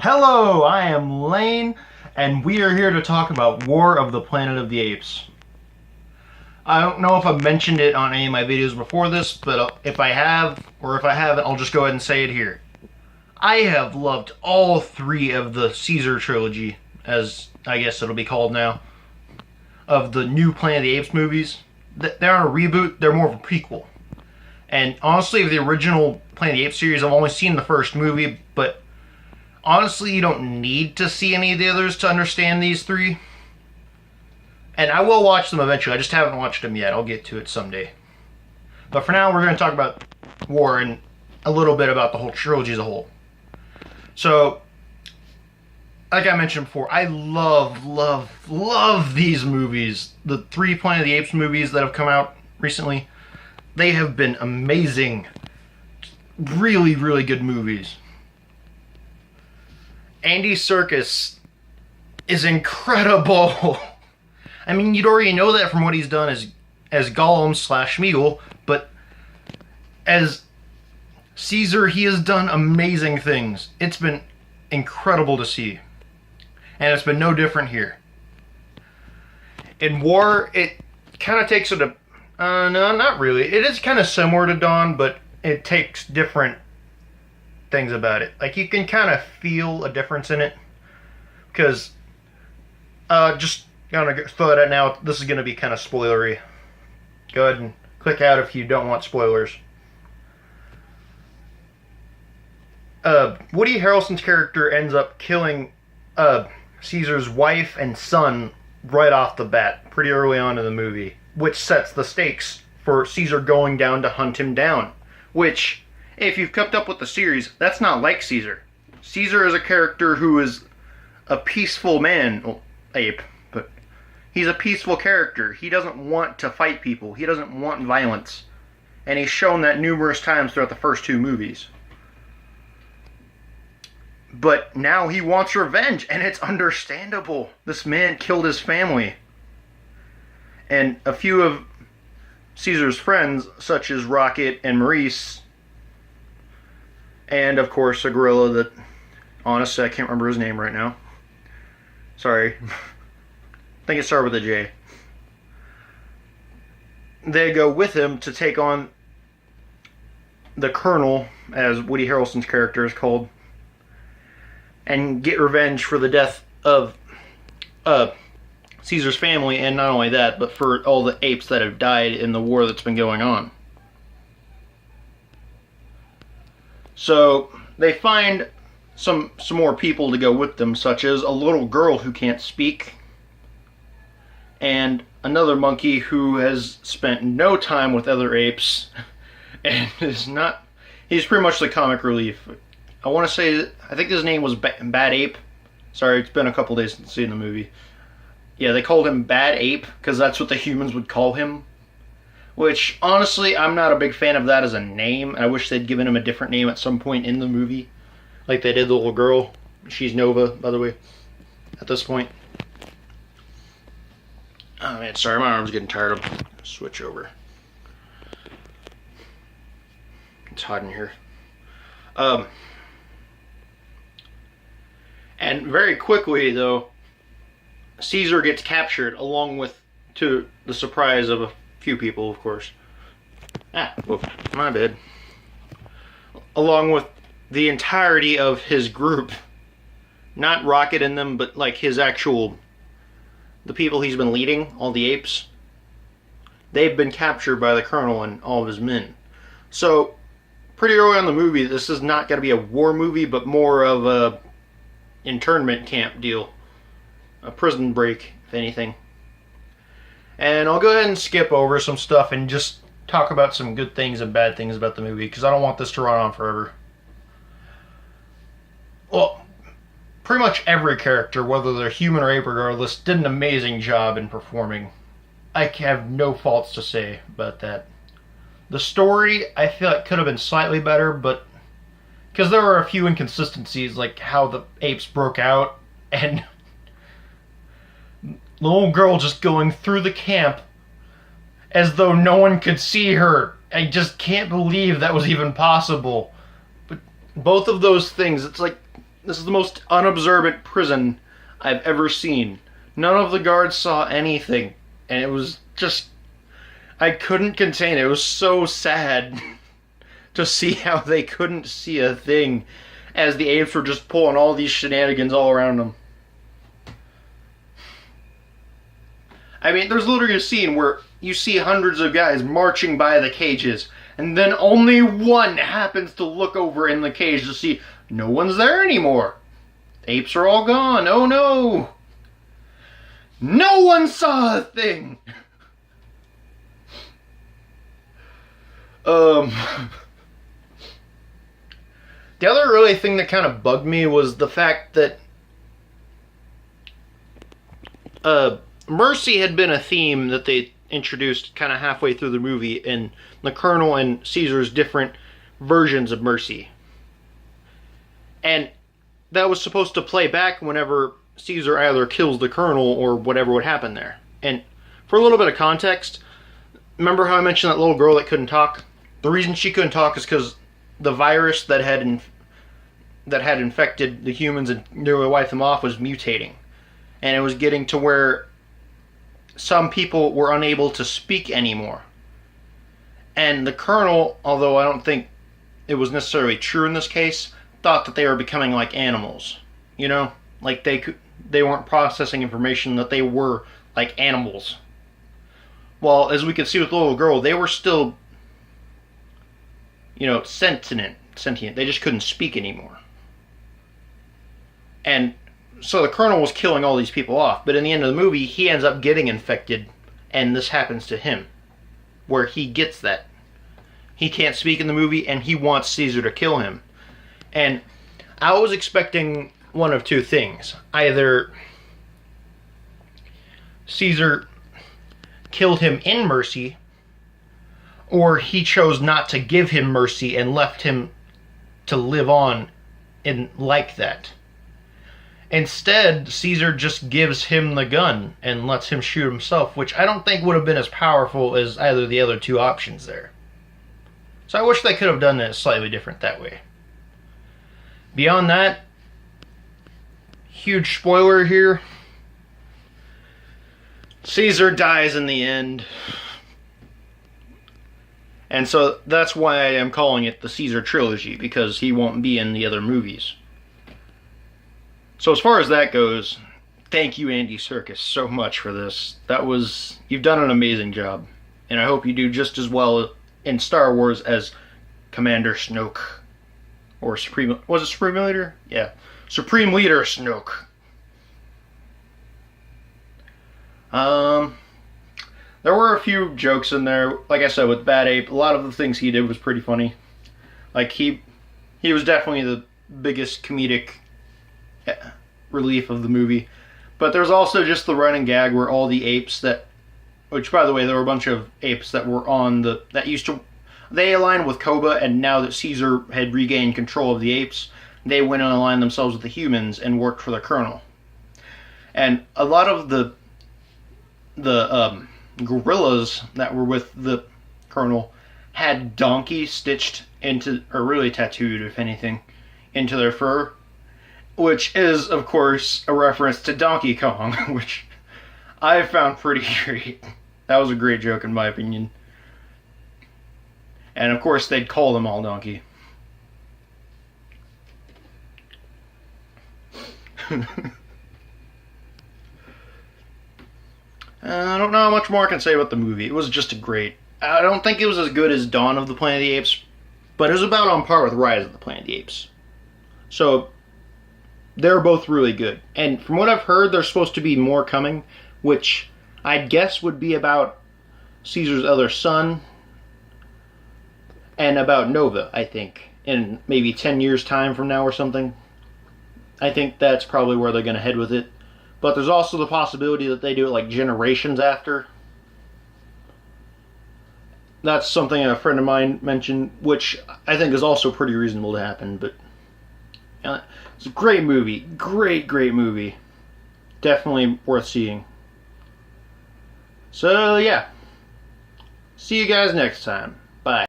Hello, I am Lane, and we are here to talk about War of the Planet of the Apes. I don't know if I've mentioned it on any of my videos before this, but if I have, or if I haven't, I'll just go ahead and say it here. I have loved all three of the Caesar trilogy, as I guess it'll be called now, of the new Planet of the Apes movies. They're not a reboot, they're more of a prequel. And honestly, of the original Planet of the Apes series, I've only seen the first movie, but honestly, you don't need to see any of the others to understand these three. And I will watch them eventually, I just haven't watched them yet. I'll get to it someday. But for now, we're going to talk about War and a little bit about the whole trilogy as a whole. So, like I mentioned before, I love these movies. The three Planet of the Apes movies that have come out recently, they have been amazing. Really good movies. Andy Serkis is incredible. I mean, you'd already know that from what he's done as Gollum / Smeagol, but as Caesar, he has done amazing things. It's been incredible to see. And it's been no different here. In War, it kind of takes it a... no, not really. It is kind of similar to Dawn, but it takes different things about it. Like, you can kind of feel a difference in it. Because, just gonna throw that out now, this is gonna be kind of spoilery. Go ahead and click out if you don't want spoilers. Woody Harrelson's character ends up killing Caesar's wife and son right off the bat, pretty early on in the movie, which sets the stakes for Caesar going down to hunt him down. Which, if you've kept up with the series, that's not like Caesar. Caesar is a character who is a peaceful man, well, ape, but he's a peaceful character. He doesn't want to fight people. He doesn't want violence. And he's shown that numerous times throughout the first two movies. But now he wants revenge, and it's understandable. This man killed his family. And a few of Caesar's friends, such as Rocket and Maurice, and of course a gorilla that, honestly, I can't remember his name right now. Sorry. I think it started with a J. They go with him to take on the Colonel, as Woody Harrelson's character is called, and get revenge for the death of Caesar's family, and not only that, but for all the apes that have died in the war that's been going on. So they find some more people to go with them, such as a little girl who can't speak, and another monkey who has spent no time with other apes, and he's pretty much the comic relief. I want to say, I think his name was Bad Ape. Sorry, it's been a couple days since seeing the movie. Yeah, they called him Bad Ape, because that's what the humans would call him. Which, honestly, I'm not a big fan of that as a name. I wish they'd given him a different name at some point in the movie. Like they did the little girl. She's Nova, by the way, at this point. Oh man, sorry, my arm's getting tired. I'm gonna switch over. It's hot in here. And very quickly, though, Caesar gets captured, along with, to the surprise of a few people, of course. Whoop, my bad. Along with the entirety of his group. Not Rocket in them, but like his actual... the people he's been leading, all the apes. They've been captured by the Colonel and all of his men. So, pretty early on in the movie, this is not going to be a war movie, but more of a internment camp deal. A prison break, if anything. And I'll go ahead and skip over some stuff and just talk about some good things and bad things about the movie, because I don't want this to run on forever. Well, pretty much every character, whether they're human or ape regardless, did an amazing job in performing. I have no faults to say about that. The story, I feel like could have been slightly better, but because there were a few inconsistencies, like how the apes broke out, and the little girl just going through the camp as though no one could see her. I just can't believe that was even possible. But both of those things, it's like This is the most unobservant prison I've ever seen. None of the guards saw anything, and it was just, I couldn't contain it. It was so sad to see how they couldn't see a thing as the apes were just pulling all these shenanigans all around them. I mean, there's literally a scene where you see hundreds of guys marching by the cages, and then only one happens to look over in the cage to see no one's there anymore. The apes are all gone. Oh no! No one saw a thing! The other really thing that kind of bugged me was the fact that mercy had been a theme that they introduced kind of halfway through the movie in the Colonel and Caesar's different versions of mercy. And that was supposed to play back whenever Caesar either kills the Colonel or whatever would happen there. And for a little bit of context, remember how I mentioned that little girl that couldn't talk? The reason she couldn't talk is because the virus that had infected the humans and nearly wiped them off was mutating. And it was getting to where some people were unable to speak anymore. And the Colonel, although I don't think it was necessarily true in this case, thought that they were becoming like animals. You know? Like they weren't processing information, that they were like animals. Well, as we could see with the little girl, they were still, you know, sentient. They just couldn't speak anymore. And so the Colonel was killing all these people off, but in the end of the movie, he ends up getting infected, and this happens to him, where he gets that. He can't speak in the movie, and he wants Caesar to kill him. And I was expecting one of two things. Either Caesar killed him in mercy, or he chose not to give him mercy and left him to live on in like that. Instead, Caesar just gives him the gun and lets him shoot himself, which I don't think would have been as powerful as either of the other two options there. So I wish they could have done it slightly different that way. Beyond that, huge spoiler here, Caesar dies in the end. And so that's why I am calling it the Caesar trilogy, because he won't be in the other movies. So as far as that goes, thank you, Andy Serkis, so much for this. You've done an amazing job. And I hope you do just as well in Star Wars as Commander Snoke. Or was it Supreme Leader? Yeah. Supreme Leader Snoke. There were a few jokes in there. Like I said, with Bad Ape, a lot of the things he did was pretty funny. Like, he was definitely the biggest comedic relief of the movie. But there's also just the running gag where all the apes which, by the way, there were a bunch of apes that were they aligned with Koba, and now that Caesar had regained control of the apes, they went and aligned themselves with the humans and worked for the Colonel. And a lot of the gorillas that were with the Colonel had donkey stitched into, or really tattooed, if anything, into their fur, which is, of course, a reference to Donkey Kong, which I found pretty great. That was a great joke, in my opinion. And, of course, they'd call them all Donkey. I don't know how much more I can say about the movie. It was just I don't think it was as good as Dawn of the Planet of the Apes, but it was about on par with Rise of the Planet of the Apes. So, they're both really good. And from what I've heard, there's supposed to be more coming, which I'd guess would be about Caesar's other son, and about Nova, I think, in maybe 10 years' time from now or something. I think that's probably where they're going to head with it. But there's also the possibility that they do it like generations after. That's something a friend of mine mentioned, which I think is also pretty reasonable to happen. But it's a great movie. Great movie. Definitely worth seeing. So, yeah. See you guys next time.